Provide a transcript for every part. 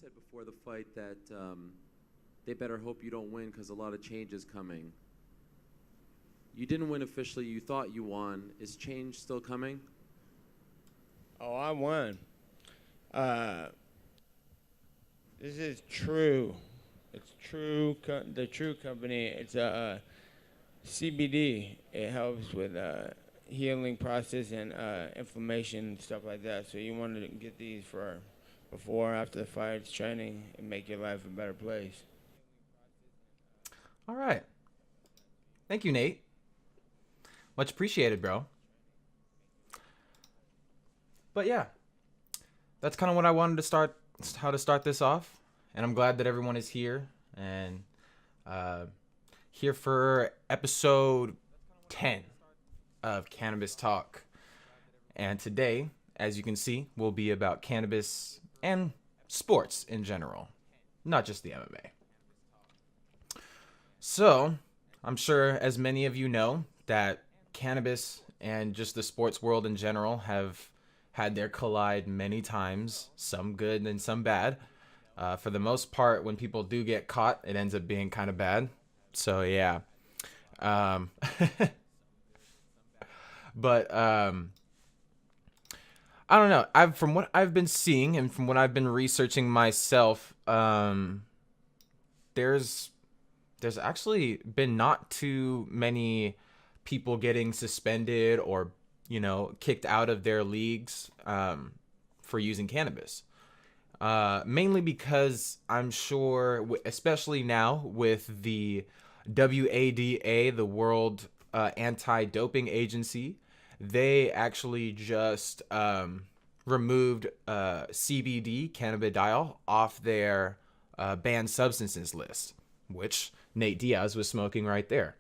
said before the fight that they better hope you don't win because a lot of change is coming. You didn't win officially. You thought you won. Is change still coming? Oh, I won. Uh, this is true. It's true. The True Company. It's a CBD. It helps with healing process and inflammation and stuff like that. So you want to get these for before, after the fights, training, and make your life a better place. All right. Thank you, Nate. Much appreciated, bro. But yeah, that's kind of what I wanted to start, how to start this off. And I'm glad that everyone is here and here for episode 10 of Cannabis Talk. And today, as you can see, will be about cannabis and sports in general, not just the MMA. So, I'm sure as many of you know that cannabis and just the sports world in general have had their collide many times, some good and some bad. For the most part, when people do get caught, it ends up being kind of bad. So, yeah. But I don't know. From what I've been seeing and from what I've been researching myself, there's actually been not too many people getting suspended or, kicked out of their leagues for using cannabis. Mainly because I'm sure, especially now with the WADA, the World Anti-Doping Agency, they actually just removed CBD, cannabidiol, off their banned substances list, which Nate Diaz was smoking right there.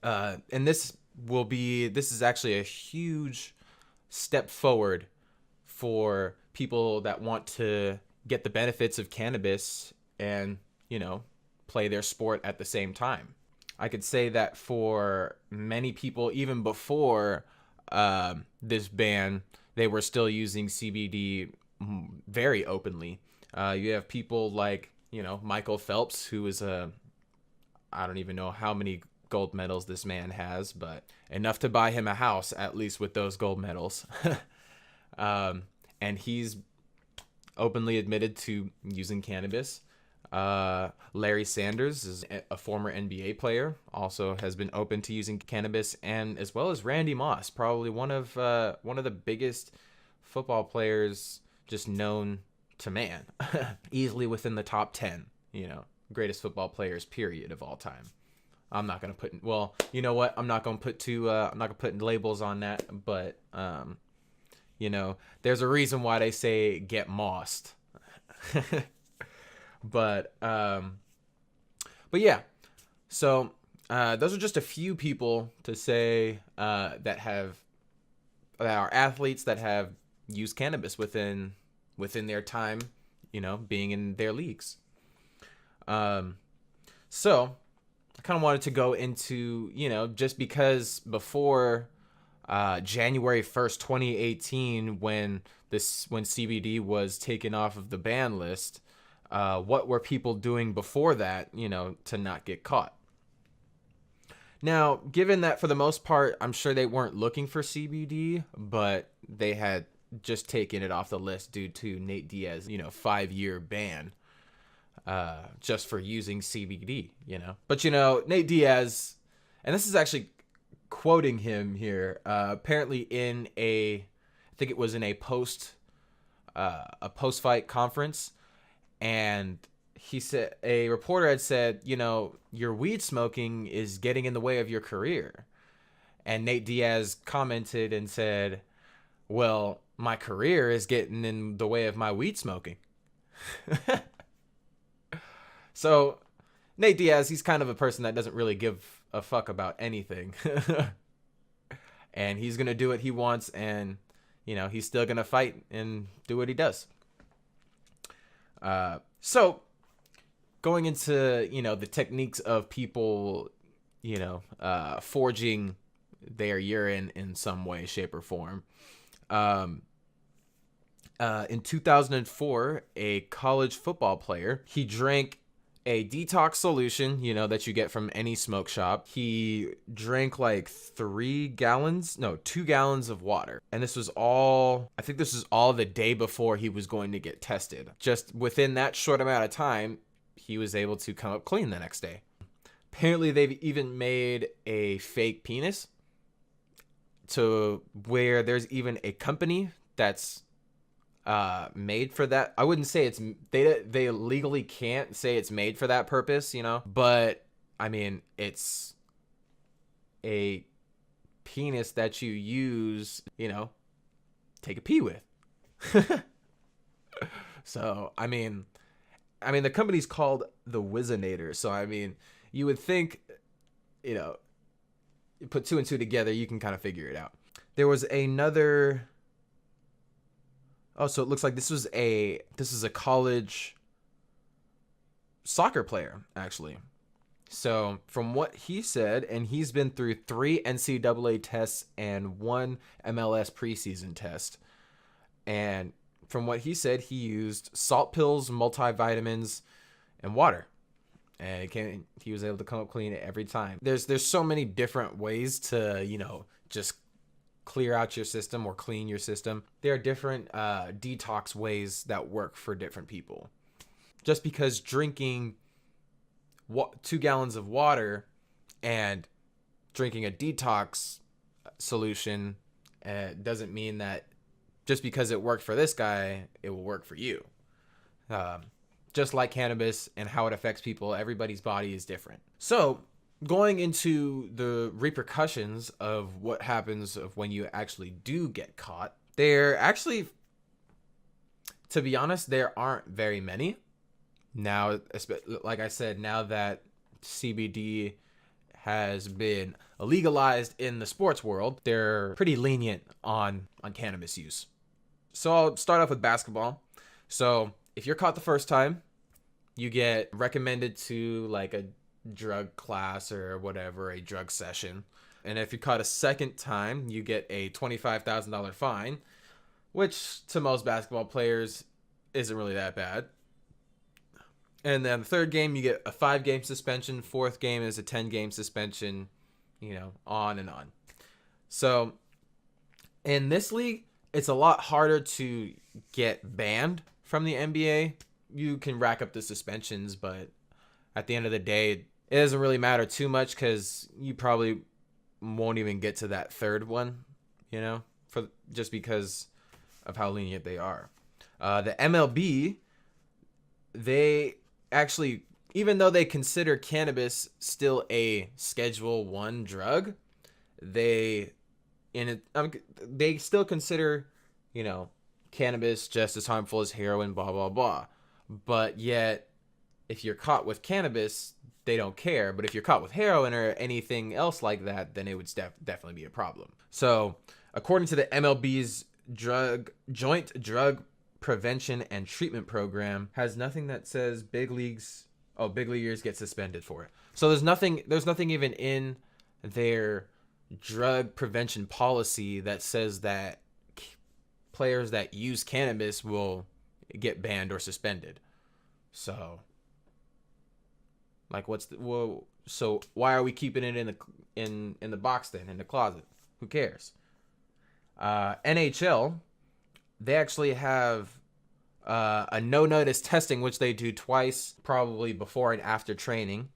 And this is actually a huge step forward for people that want to get the benefits of cannabis and, play their sport at the same time. I could say that for many people, even before this ban, they were still using CBD very openly. You have people like, Michael Phelps, who is I don't even know how many gold medals this man has, but enough to buy him a house, at least with those gold medals. And he's openly admitted to using cannabis. Larry Sanders is a former NBA player, also has been open to using cannabis, and as well as Randy Moss, probably one of the biggest football players just known to man, easily within the top 10, greatest football players period of all time. I'm not gonna put you know what? I'm not gonna put labels on that, but there's a reason why they say get mossed. But yeah. So those are just a few people to say that are athletes that have used cannabis within their time, being in their leagues. So I kind of wanted to go into, just because before January 1st, 2018, when CBD was taken off of the ban list, what were people doing before that, to not get caught? Now, given that for the most part, I'm sure they weren't looking for CBD, but they had just taken it off the list due to Nate Diaz, 5-year ban. Just for using CBD, But, Nate Diaz, and this is actually quoting him here, apparently I think it was in a post-fight conference, and he said, a reporter had said, your weed smoking is getting in the way of your career. And Nate Diaz commented and said, well, my career is getting in the way of my weed smoking. So, Nate Diaz, he's kind of a person that doesn't really give a fuck about anything. And he's going to do what he wants, and, he's still going to fight and do what he does. So, going into, the techniques of people, forging their urine in some way, shape, or form. In 2004, a college football player, he drank a detox solution, that you get from any smoke shop. He drank like 2 gallons of water. And this was all the day before he was going to get tested. Just within that short amount of time, he was able to come up clean the next day. Apparently, they've even made a fake penis to where there's even a company that's made for that. I wouldn't say they legally can't say it's made for that purpose, but I mean, it's a penis that you use, take a pee with. So, I mean, the company's called the Wizinator. So, I mean, you would think, you put 2 and 2 together, you can kind of figure it out. There was another. Oh, so it looks like this is a college soccer player, actually. So from what he said, and he's been through 3 NCAA tests and 1 MLS preseason test. And from what he said, he used salt pills, multivitamins, and water. And he was able to come up clean every time. There's so many different ways to, just clear out your system or clean your system. There are different detox ways that work for different people. Just because drinking 2 gallons of water and drinking a detox solution doesn't mean that just because it worked for this guy, it will work for you. Just like cannabis and how it affects people, everybody's body is different. So going into the repercussions of what happens of when you actually do get caught, there actually, to be honest, there aren't very many. Now, like I said, now that CBD has been legalized in the sports world, they're pretty lenient on cannabis use. So I'll start off with basketball. So if you're caught the first time, you get recommended to like a drug class or whatever, a drug session. And if you're caught a second time, you get a $25,000 fine, which to most basketball players isn't really that bad. And then the third game, you get a 5-game suspension. Fourth game is a 10-game suspension, on and on. So in this league, it's a lot harder to get banned from the NBA. You can rack up the suspensions, but at the end of the day, it doesn't really matter too much because you probably won't even get to that third one, just because of how lenient they are. The MLB, they actually, even though they consider cannabis still a Schedule I drug, they still consider, cannabis just as harmful as heroin, blah, blah, blah. But yet, if you're caught with cannabis, they don't care. But if you're caught with heroin or anything else like that, then it would definitely be a problem. So, according to the MLB's Joint Drug Prevention and Treatment Program, has nothing that says big leaguers get suspended for it. So there's nothing even in their drug prevention policy that says that players that use cannabis will get banned or suspended. So, like, so why are we keeping it in the box then, in the closet? Who cares? NHL, they actually have a no-notice testing, which they do twice, probably before and after training.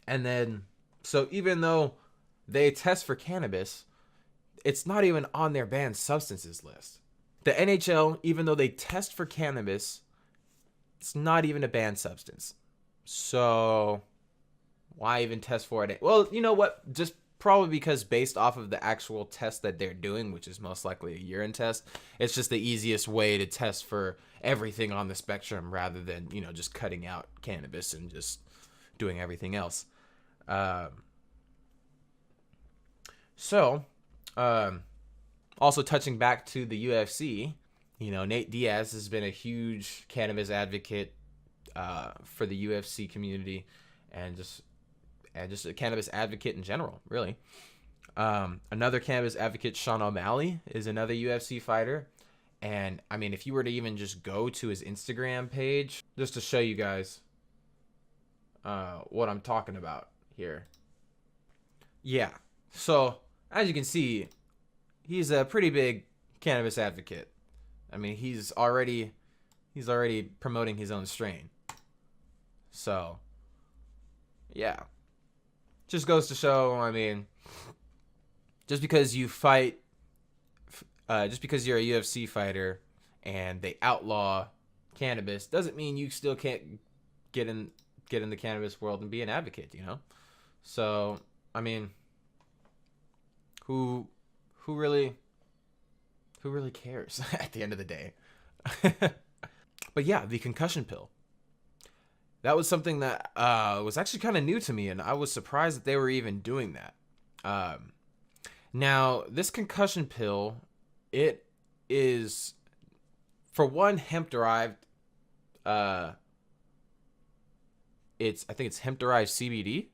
And then, so even though they test for cannabis, it's not even on their banned substances list. The NHL, even though they test for cannabis, it's not even a banned substance. So why even test for it? Well, you know what? Just probably because based off of the actual test that they're doing, which is most likely a urine test, it's just the easiest way to test for everything on the spectrum rather than, just cutting out cannabis and just doing everything else. Also touching back to the UFC, Nate Diaz has been a huge cannabis advocate for the UFC community and just a cannabis advocate in general, really. Another cannabis advocate, Sean O'Malley, is another UFC fighter, And I mean, if you were to even just go to his Instagram page, just to show you guys what I'm talking about here. Yeah. So as you can see, he's a pretty big cannabis advocate. I mean, he's already promoting his own strain. So yeah, just goes to show. I mean, just because you fight, just because you're a UFC fighter and they outlaw cannabis doesn't mean you still can't get in the cannabis world and be an advocate, you know? So, I mean, who really cares at the end of the day? But yeah, the concussion pill. That was something that was actually kind of new to me, and I was surprised that they were even doing that. Now, this concussion pill, it is, for one, hemp-derived. I think it's hemp-derived CBD.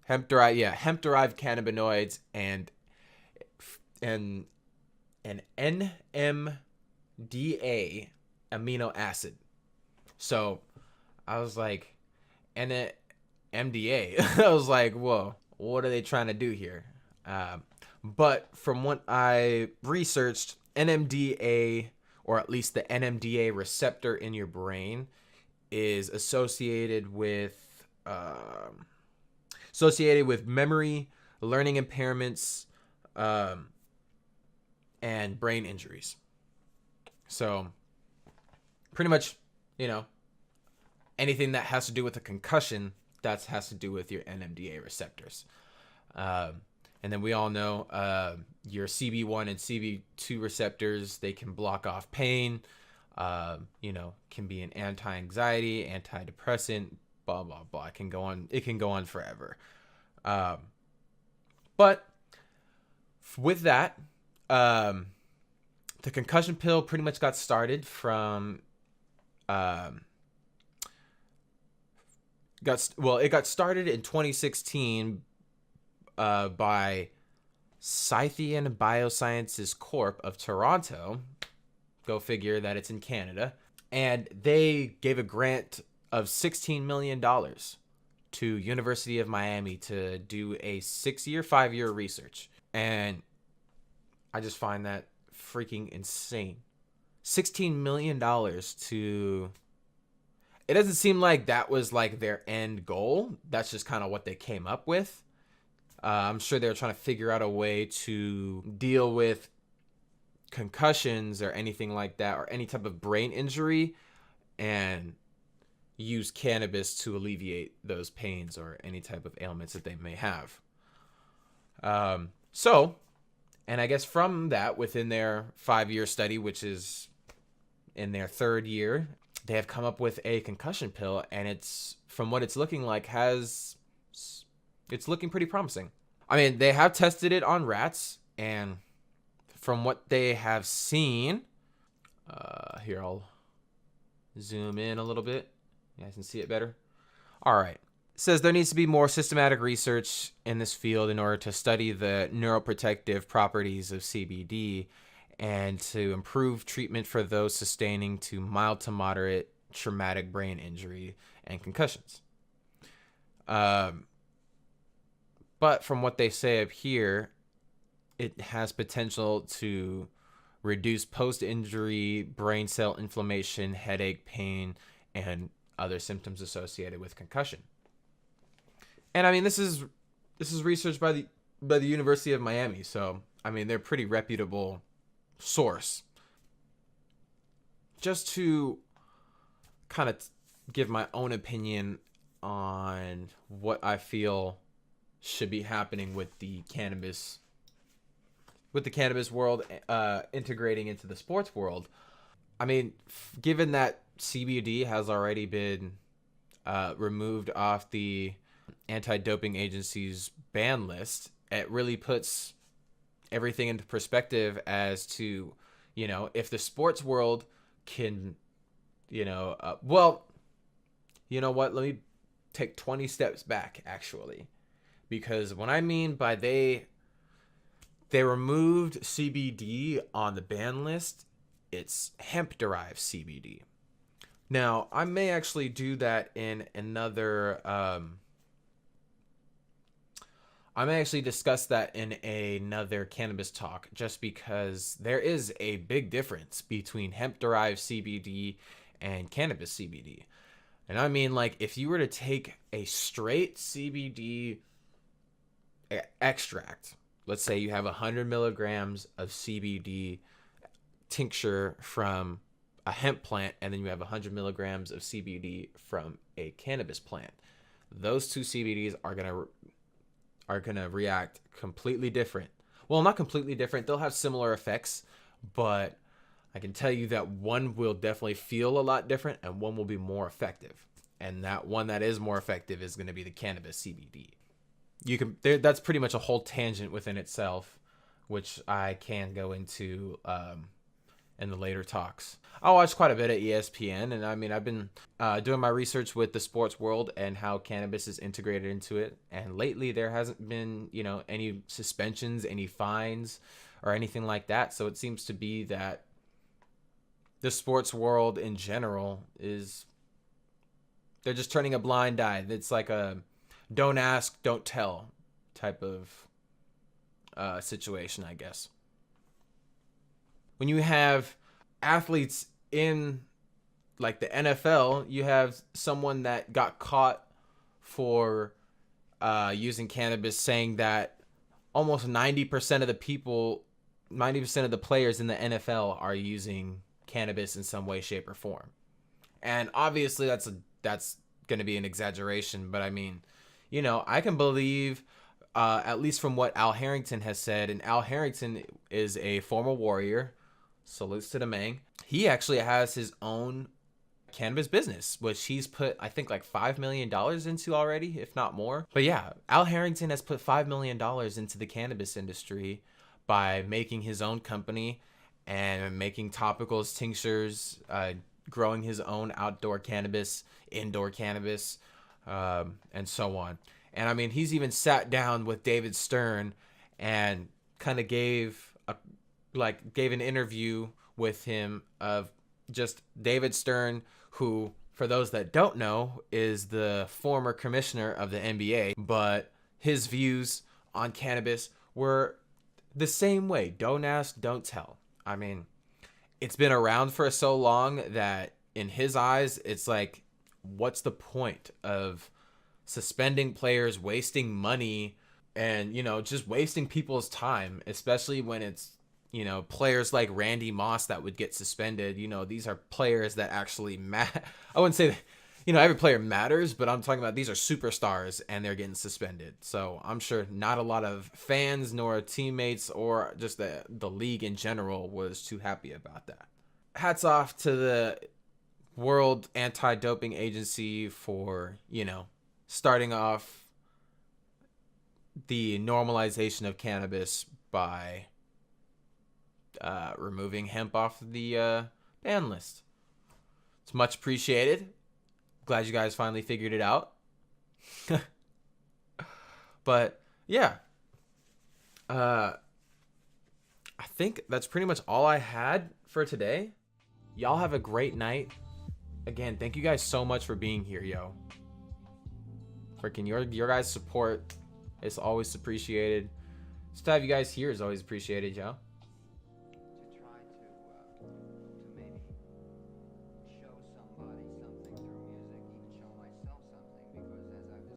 Hemp-derived cannabinoids and an NMDA amino acid. So I was like, MDA. I was like, whoa, what are they trying to do here? But from what I researched, NMDA, or at least the NMDA receptor in your brain, is associated with memory, learning impairments, and brain injuries. So pretty much, you know, anything that has to do with a concussion, that has to do with your NMDA receptors. And then we all know your CB1 and CB2 receptors, they can block off pain, can be an anti-anxiety, antidepressant, blah, blah, blah. It can go on forever. But with that, the concussion pill pretty much got started from it got started in 2016 by Scythian Biosciences Corp of Toronto. Go figure that it's in Canada. And they gave a grant of $16 million to University of Miami to do a 5-year research. And I just find that freaking insane. $16 million to... It doesn't seem like that was like their end goal. That's just kind of what they came up with. I'm sure they're trying to figure out a way to deal with concussions or anything like that, or any type of brain injury, and use cannabis to alleviate those pains or any type of ailments that they may have. And I guess from that, within their 5-year study, which is in their 3rd year, they have come up with a concussion pill, and it's, from what it's looking like, it's looking pretty promising. I mean, they have tested it on rats, and from what they have seen, here, I'll zoom in a little bit. You guys can see it better. All right. It says there needs to be more systematic research in this field in order to study the neuroprotective properties of CBD and to improve treatment for those sustaining to mild to moderate traumatic brain injury and concussions. But from what they say up here, it has potential to reduce post-injury brain cell inflammation, headache, pain, and other symptoms associated with concussion. And I mean, this is research by the University of Miami, so I mean, they're a pretty reputable source. Just to kind of give my own opinion on what I feel should be happening with the cannabis world, integrating into the sports world. I mean, given that CBD has already been removed off the anti-doping agency's ban list, it really puts everything into perspective as to, if the sports world can, well, you know what? Let me take 20 steps back, actually. Because what I mean by They removed CBD on the ban list. It's hemp-derived CBD. Now, I may actually do that in another... I may actually discuss that in another cannabis talk, just because there is a big difference between hemp-derived CBD and cannabis CBD. And I mean, like, if you were to take a straight CBD extract, let's say you have 100 milligrams of CBD tincture from a hemp plant, and then you have 100 milligrams of CBD from a cannabis plant. Those two CBDs are gonna react completely different. Well, not completely different. They'll have similar effects, but I can tell you that one will definitely feel a lot different, and one will be more effective. And that one that is more effective is going to be the cannabis CBD. That's pretty much a whole tangent within itself, which I can go into in the later talks. I watch quite a bit of ESPN, and I mean, I've been doing my research with the sports world and how cannabis is integrated into it. And lately, there hasn't been, any suspensions, any fines, or anything like that. So it seems to be that the sports world in general they're just turning a blind eye. It's like a don't ask, don't tell type of situation, I guess. When you have athletes in like the NFL, you have someone that got caught for using cannabis, saying that almost 90% of the players in the NFL are using cannabis in some way, shape, or form. And obviously that's going to be an exaggeration, but I mean, I can believe, at least from what Al Harrington has said, and Al Harrington is a former Warrior, salutes to the man. He actually has his own cannabis business, which he's put, I think, like $5 million into already, if not more. But yeah, Al Harrington has put $5 million into the cannabis industry by making his own company and making topicals, tinctures, growing his own outdoor cannabis, indoor cannabis, and so on. And I mean, he's even sat down with David Stern and kind of gave an interview with him of just David Stern, who, for those that don't know, is the former commissioner of the NBA, but his views on cannabis were the same way. Don't ask, don't tell. I mean, it's been around for so long that in his eyes, it's like, what's the point of suspending players, wasting money, and, just wasting people's time, especially when it's, players like Randy Moss that would get suspended. These are players that actually matter. I wouldn't say that, every player matters, but I'm talking about these are superstars and they're getting suspended. So I'm sure not a lot of fans nor teammates or just the league in general was too happy about that. Hats off to the World Anti-Doping Agency for, starting off the normalization of cannabis by removing hemp off the ban list. It's much appreciated. Glad you guys finally figured it out. But yeah, I think that's pretty much all I had for today. Y'all have a great night. Again, thank you guys so much for being here, yo. Freaking your guys' support is always appreciated. Just to have you guys here is always appreciated, yo.